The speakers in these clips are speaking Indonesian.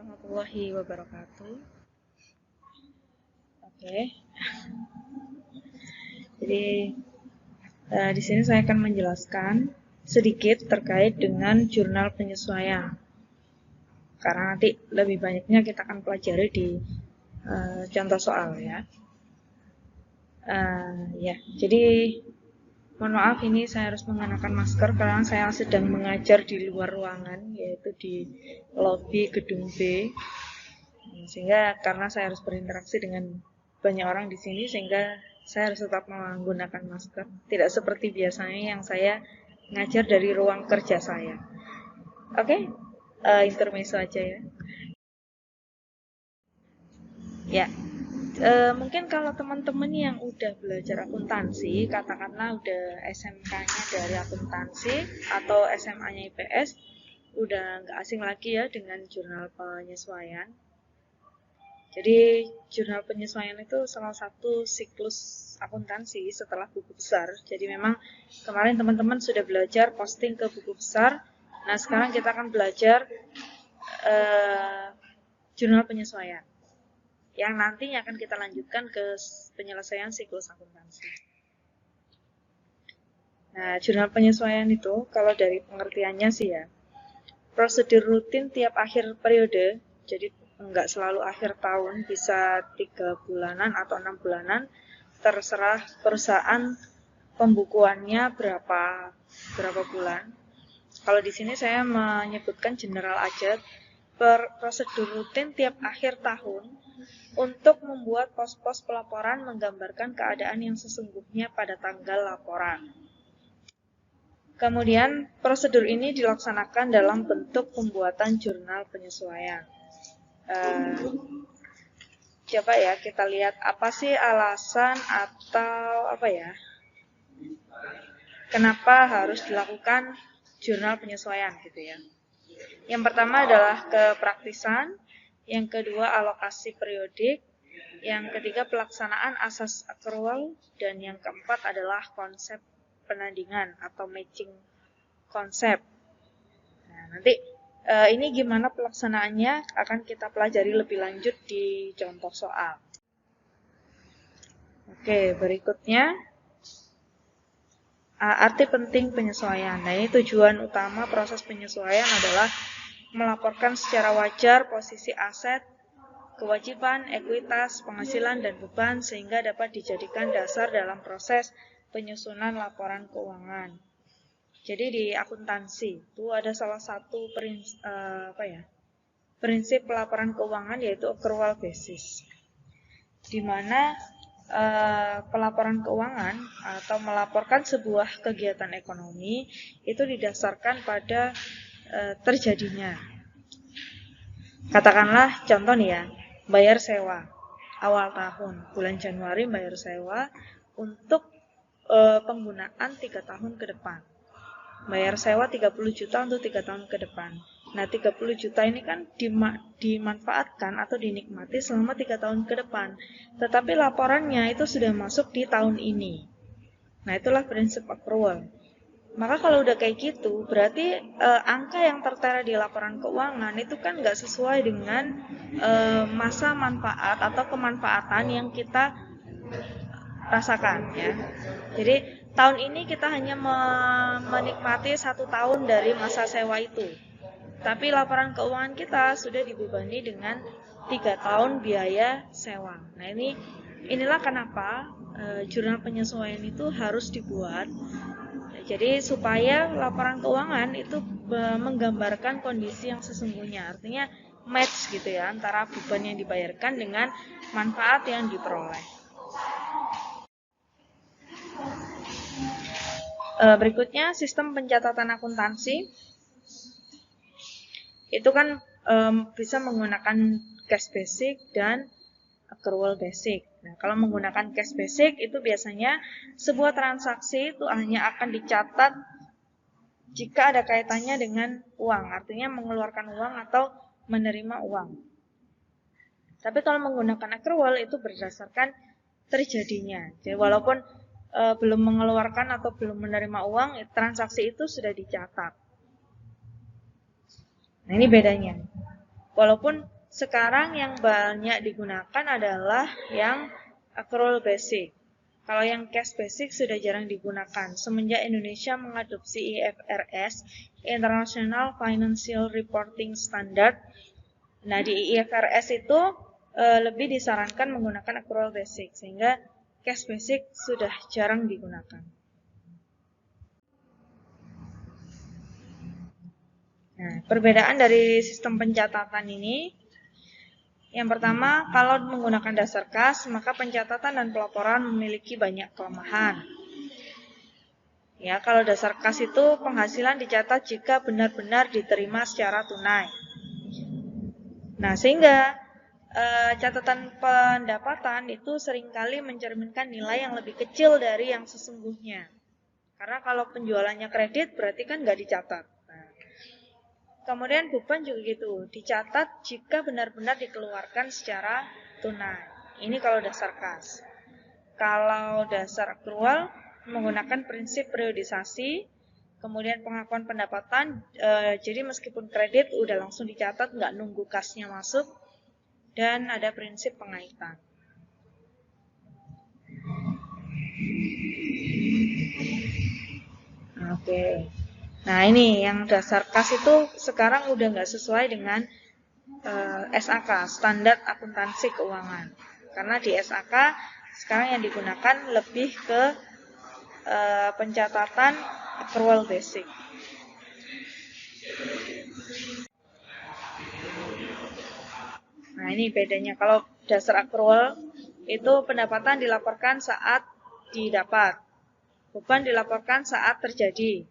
warahmatullahi wabarakatuh. Oke. Jadi di sini saya akan menjelaskan sedikit terkait dengan jurnal penyesuaian. Karena nanti lebih banyaknya kita akan pelajari di contoh soal ya. Jadi mohon maaf ini saya harus mengenakan masker karena saya sedang mengajar di luar ruangan, yaitu di lobi gedung B. Sehingga karena saya harus berinteraksi dengan banyak orang di sini, sehingga saya harus tetap menggunakan masker. Tidak seperti biasanya yang saya ngajar dari ruang kerja saya. Oke, intermezzo aja ya. Ya. Mungkin kalau teman-teman yang udah belajar akuntansi, katakanlah udah SMK-nya dari akuntansi atau SMA-nya IPS, udah nggak asing lagi ya dengan jurnal penyesuaian. Jadi jurnal penyesuaian itu salah satu siklus akuntansi setelah buku besar. Jadi memang kemarin teman-teman sudah belajar posting ke buku besar. Nah sekarang kita akan belajar jurnal penyesuaian, yang nantinya akan kita lanjutkan ke penyelesaian siklus akuntansi. Nah, jurnal penyesuaian itu, kalau dari pengertiannya sih ya, prosedur rutin tiap akhir periode, jadi enggak selalu akhir tahun, bisa 3 bulanan atau 6 bulanan, terserah perusahaan pembukuannya berapa bulan. Kalau di sini saya menyebutkan general aja, prosedur rutin tiap akhir tahun untuk membuat pos-pos pelaporan menggambarkan keadaan yang sesungguhnya pada tanggal laporan. Kemudian, prosedur ini dilaksanakan dalam bentuk pembuatan jurnal penyesuaian. Coba ya kita lihat apa sih alasan atau kenapa harus dilakukan jurnal penyesuaian gitu ya. Yang pertama adalah kepraktisan, yang kedua alokasi periodik, yang ketiga pelaksanaan asas accrual, dan yang keempat adalah konsep penandingan atau matching konsep. Nah, nanti ini gimana pelaksanaannya akan kita pelajari lebih lanjut di contoh soal. Oke, berikutnya arti penting penyesuaian. Nah, ini tujuan utama proses penyesuaian adalah melaporkan secara wajar posisi aset, kewajiban, ekuitas, penghasilan, dan beban sehingga dapat dijadikan dasar dalam proses penyusunan laporan keuangan. Jadi di akuntansi itu ada salah satu prinsip pelaporan keuangan yaitu accrual basis, di mana pelaporan keuangan atau melaporkan sebuah kegiatan ekonomi itu didasarkan pada terjadinya. Katakanlah contoh nih ya, bayar sewa awal tahun, bulan Januari bayar sewa untuk penggunaan 3 tahun ke depan. Bayar sewa 30 juta untuk 3 tahun ke depan. Nah 30 juta ini kan dimanfaatkan atau dinikmati selama 3 tahun ke depan. Tetapi laporannya itu sudah masuk di tahun ini. Nah itulah prinsip accrual. Maka kalau udah kayak gitu, berarti angka yang tertera di laporan keuangan itu kan nggak sesuai dengan masa manfaat atau kemanfaatan yang kita rasakan ya. Jadi tahun ini kita hanya menikmati 1 tahun dari masa sewa itu. Tapi laporan keuangan kita sudah dibebani dengan 3 tahun biaya sewa. Nah inilah kenapa jurnal penyesuaian itu harus dibuat. Jadi supaya laporan keuangan itu menggambarkan kondisi yang sesungguhnya. Artinya match gitu ya antara beban yang dibayarkan dengan manfaat yang diperoleh. Berikutnya sistem pencatatan akuntansi itu kan bisa menggunakan cash basic dan accrual basic. Nah, kalau menggunakan cash basic itu biasanya sebuah transaksi itu hanya akan dicatat jika ada kaitannya dengan uang, artinya mengeluarkan uang atau menerima uang. Tapi kalau menggunakan accrual itu berdasarkan terjadinya. Jadi walaupun belum mengeluarkan atau belum menerima uang, transaksi itu sudah dicatat. Nah ini bedanya. Walaupun sekarang yang banyak digunakan adalah yang accrual basic. Kalau yang cash basic sudah jarang digunakan semenjak Indonesia mengadopsi IFRS, International Financial Reporting Standard. Nah, di IFRS itu lebih disarankan menggunakan accrual basic, sehingga cash basic sudah jarang digunakan. Nah, perbedaan dari sistem pencatatan ini, yang pertama, kalau menggunakan dasar kas, maka pencatatan dan pelaporan memiliki banyak kelemahan. Ya, kalau dasar kas itu penghasilan dicatat jika benar-benar diterima secara tunai. Nah, sehingga catatan pendapatan itu seringkali mencerminkan nilai yang lebih kecil dari yang sesungguhnya. Karena kalau penjualannya kredit berarti kan nggak dicatat. Nah, kemudian beban juga gitu, dicatat jika benar-benar dikeluarkan secara tunai. Ini kalau dasar kas. Kalau dasar accrual menggunakan prinsip periodisasi, kemudian pengakuan pendapatan, jadi meskipun kredit udah langsung dicatat, nggak nunggu kasnya masuk, dan ada prinsip pengaitan. Oke. Nah, ini yang dasar kas itu sekarang udah nggak sesuai dengan SAK, Standar Akuntansi Keuangan. Karena di SAK sekarang yang digunakan lebih ke pencatatan accrual basic. Nah, ini bedanya. Kalau dasar accrual itu pendapatan dilaporkan saat didapat, beban dilaporkan saat terjadi.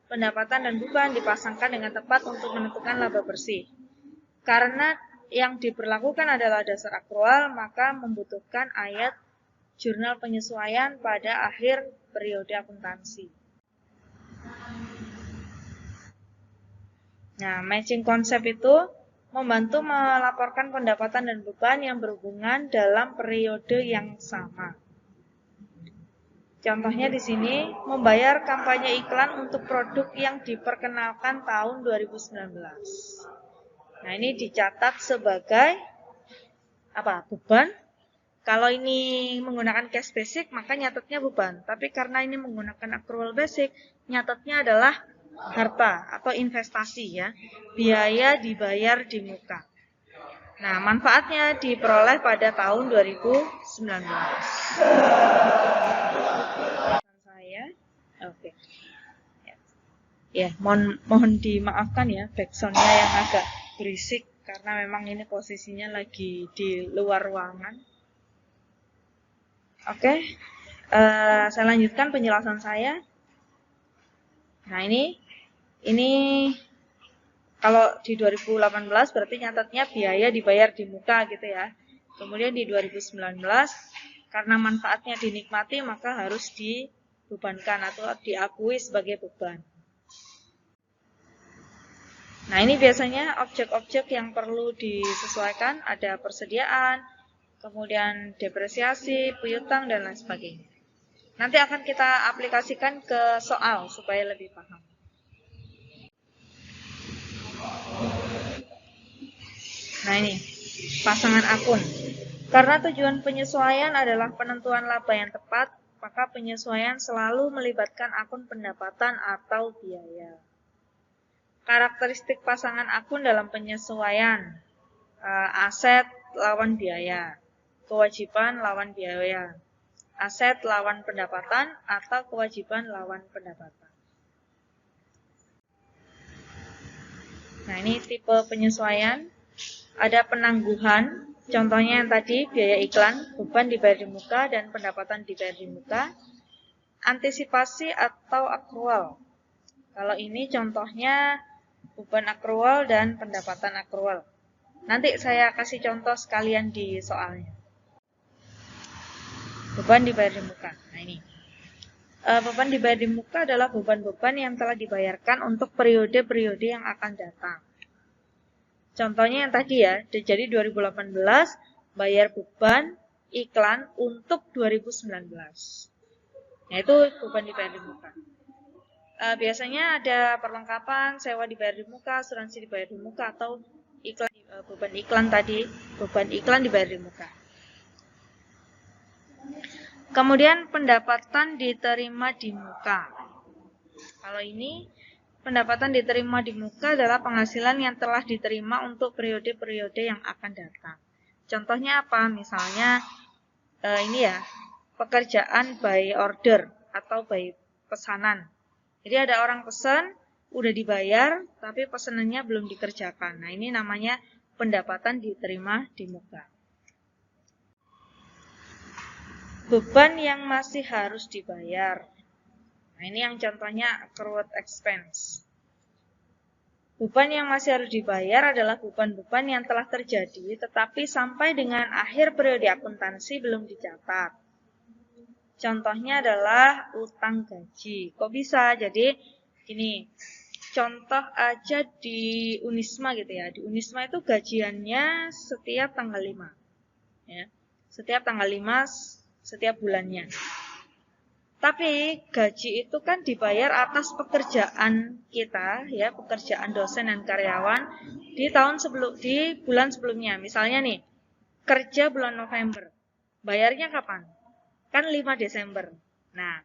Pendapatan dan beban dipasangkan dengan tepat untuk menentukan laba bersih. Karena yang diberlakukan adalah dasar accrual, maka membutuhkan ayat jurnal penyesuaian pada akhir periode akuntansi. Nah, matching konsep itu membantu melaporkan pendapatan dan beban yang berhubungan dalam periode yang sama. Contohnya di sini, membayar kampanye iklan untuk produk yang diperkenalkan tahun 2019. Nah, ini dicatat sebagai apa? Beban. Kalau ini menggunakan cash basic, maka nyatetnya beban. Tapi karena ini menggunakan accrual basic, nyatetnya adalah harta atau investasi ya. Biaya dibayar di muka. Nah, manfaatnya diperoleh pada tahun 2019. Oke. Ya, mohon dimaafkan ya backsoundnya yang agak berisik karena memang ini posisinya lagi di luar ruangan. Oke, saya lanjutkan penjelasan saya. Nah, ini kalau di 2018 berarti nyatatnya biaya dibayar di muka gitu ya. Kemudian di 2019 karena manfaatnya dinikmati maka harus dibebankan atau diakui sebagai beban. Nah, ini biasanya objek-objek yang perlu disesuaikan, ada persediaan, kemudian depresiasi, piutang, dan lain sebagainya. Nanti akan kita aplikasikan ke soal supaya lebih paham. Nah, ini pasangan akun. Karena tujuan penyesuaian adalah penentuan laba yang tepat, maka penyesuaian selalu melibatkan akun pendapatan atau biaya. Karakteristik pasangan akun dalam penyesuaian, aset lawan biaya, kewajiban lawan biaya, aset lawan pendapatan, atau kewajiban lawan pendapatan. Nah, ini tipe penyesuaian. Ada penangguhan, contohnya yang tadi biaya iklan, beban dibayar di muka, dan pendapatan dibayar di muka. Antisipasi atau accrual. Kalau ini contohnya beban accrual dan pendapatan accrual. Nanti saya kasih contoh sekalian di soalnya. Beban dibayar di muka. Nah, ini. Beban dibayar di muka adalah beban-beban yang telah dibayarkan untuk periode-periode yang akan datang. Contohnya yang tadi ya, jadi 2018 bayar beban iklan untuk 2019. Nah, itu beban dibayar di muka. Biasanya ada perlengkapan, sewa dibayar di muka, asuransi dibayar di muka, atau iklan beban iklan tadi, beban iklan dibayar di muka. Kemudian pendapatan diterima di muka. Kalau ini pendapatan diterima di muka adalah penghasilan yang telah diterima untuk periode-periode yang akan datang. Contohnya apa? Misalnya ini ya, pekerjaan by order atau by pesanan. Jadi ada orang pesan, udah dibayar, tapi pesanannya belum dikerjakan. Nah, ini namanya pendapatan diterima di muka. Beban yang masih harus dibayar. Nah, ini yang contohnya accrued expense. Beban yang masih harus dibayar adalah beban-beban yang telah terjadi, tetapi sampai dengan akhir periode akuntansi belum dicatat. Contohnya adalah utang gaji. Kok bisa? Jadi, ini contoh aja di Unisma gitu ya. Di Unisma itu gajiannya setiap tanggal 5. Ya. Setiap tanggal 5 setiap bulannya. Tapi gaji itu kan dibayar atas pekerjaan kita, ya, pekerjaan dosen dan karyawan di bulan sebelumnya. Misalnya nih, kerja bulan November. Bayarnya kapan? Kan 5 Desember. Nah,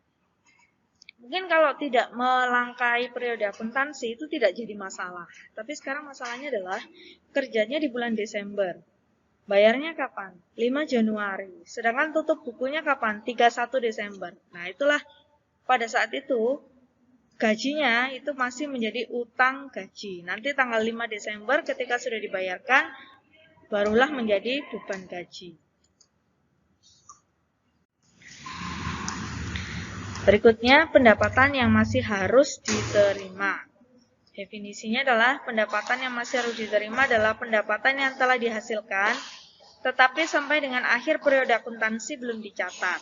mungkin kalau tidak melangkahi periode akuntansi itu tidak jadi masalah. Tapi sekarang masalahnya adalah kerjanya di bulan Desember. Bayarnya kapan? 5 Januari. Sedangkan tutup bukunya kapan? 31 Desember. Nah, itulah pada saat itu gajinya itu masih menjadi utang gaji. Nanti tanggal 5 Desember ketika sudah dibayarkan, barulah menjadi beban gaji. Berikutnya, pendapatan yang masih harus diterima. Definisinya adalah pendapatan yang masih harus diterima adalah pendapatan yang telah dihasilkan, tetapi sampai dengan akhir periode akuntansi belum dicatat.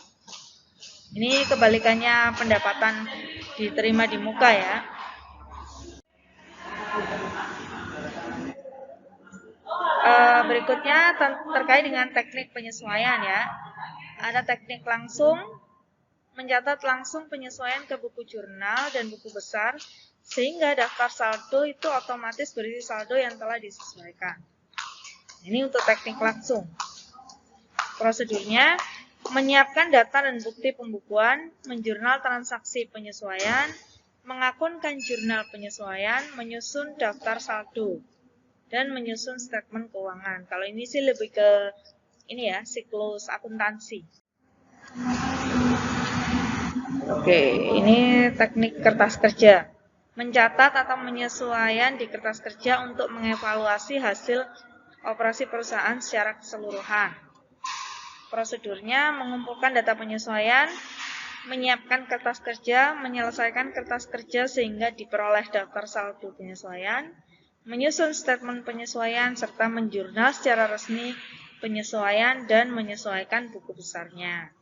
Ini kebalikannya pendapatan diterima di muka ya. Berikutnya terkait dengan teknik penyesuaian ya. Ada teknik langsung, mencatat langsung penyesuaian ke buku jurnal dan buku besar, sehingga daftar saldo itu otomatis berisi saldo yang telah disesuaikan. Ini untuk teknik langsung. Prosedurnya, menyiapkan data dan bukti pembukuan, menjurnal transaksi penyesuaian, mengakunkan jurnal penyesuaian, menyusun daftar saldo, dan menyusun statement keuangan. Kalau ini sih lebih ke ini ya, siklus akuntansi. Oke, ini teknik kertas kerja. Mencatat atau penyesuaian di kertas kerja untuk mengevaluasi hasil operasi perusahaan secara keseluruhan. Prosedurnya mengumpulkan data penyesuaian, menyiapkan kertas kerja, menyelesaikan kertas kerja sehingga diperoleh daftar saldo penyesuaian, menyusun statement penyesuaian, serta menjurnal secara resmi penyesuaian dan menyesuaikan buku besarnya.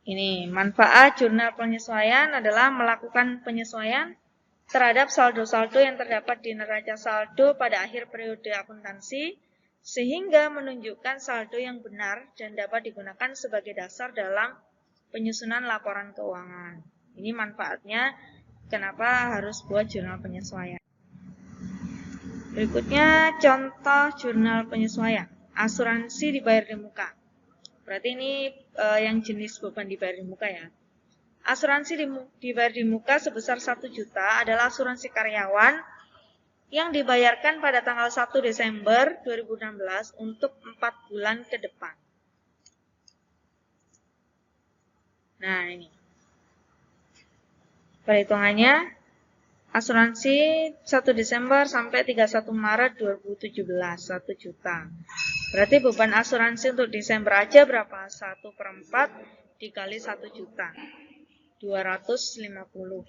Ini, manfaat jurnal penyesuaian adalah melakukan penyesuaian terhadap saldo-saldo yang terdapat di neraca saldo pada akhir periode akuntansi, sehingga menunjukkan saldo yang benar dan dapat digunakan sebagai dasar dalam penyusunan laporan keuangan. Ini manfaatnya, kenapa harus buat jurnal penyesuaian. Berikutnya, contoh jurnal penyesuaian. Asuransi dibayar di muka. Berarti ini yang jenis beban dibayar di muka ya. Asuransi dibayar di muka sebesar 1 juta adalah asuransi karyawan yang dibayarkan pada tanggal 1 Desember 2016 untuk 4 bulan ke depan. Nah, ini. Perhitungannya, asuransi 1 Desember sampai 31 Maret 2017, 1 juta. Berarti beban asuransi untuk Desember aja berapa? 1/4 dikali 1 juta. 250.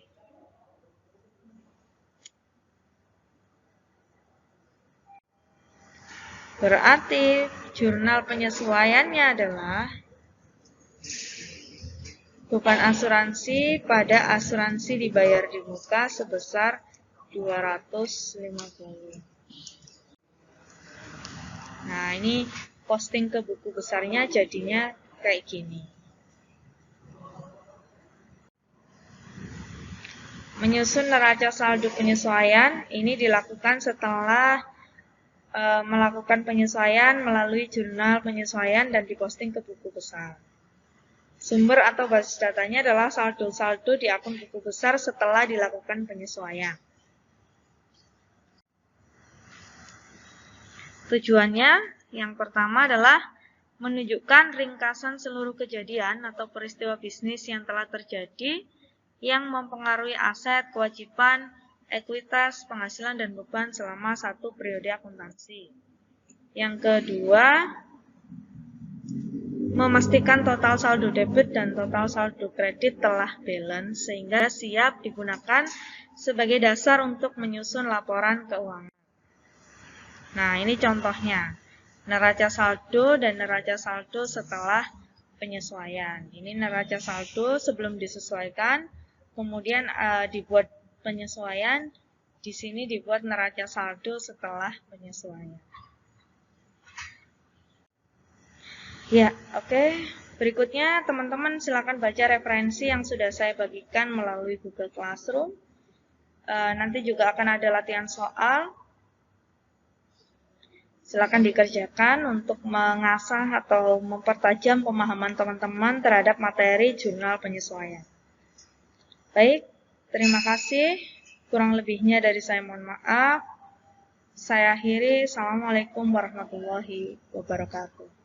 Berarti jurnal penyesuaiannya adalah beban asuransi pada asuransi dibayar di muka sebesar 250. Nah, ini posting ke buku besarnya jadinya kayak gini. Menyusun neraca saldo penyesuaian ini dilakukan setelah melakukan penyesuaian melalui jurnal penyesuaian dan diposting ke buku besar. Sumber atau basis datanya adalah saldo-saldo di akun buku besar setelah dilakukan penyesuaian. Tujuannya yang pertama adalah menunjukkan ringkasan seluruh kejadian atau peristiwa bisnis yang telah terjadi yang mempengaruhi aset, kewajiban, ekuitas, penghasilan, dan beban selama satu periode akuntansi. Yang kedua, memastikan total saldo debit dan total saldo kredit telah balance sehingga siap digunakan sebagai dasar untuk menyusun laporan keuangan. Nah, ini contohnya. Neraca saldo dan neraca saldo setelah penyesuaian. Ini neraca saldo sebelum disesuaikan, kemudian dibuat penyesuaian, di sini dibuat neraca saldo setelah penyesuaian. Ya, oke. Berikutnya teman-teman silakan baca referensi yang sudah saya bagikan melalui Google Classroom. Nanti juga akan ada latihan soal. Silakan dikerjakan untuk mengasah atau mempertajam pemahaman teman-teman terhadap materi jurnal penyesuaian. Baik, terima kasih. Kurang lebihnya dari saya mohon maaf. Saya akhiri. Assalamualaikum warahmatullahi wabarakatuh.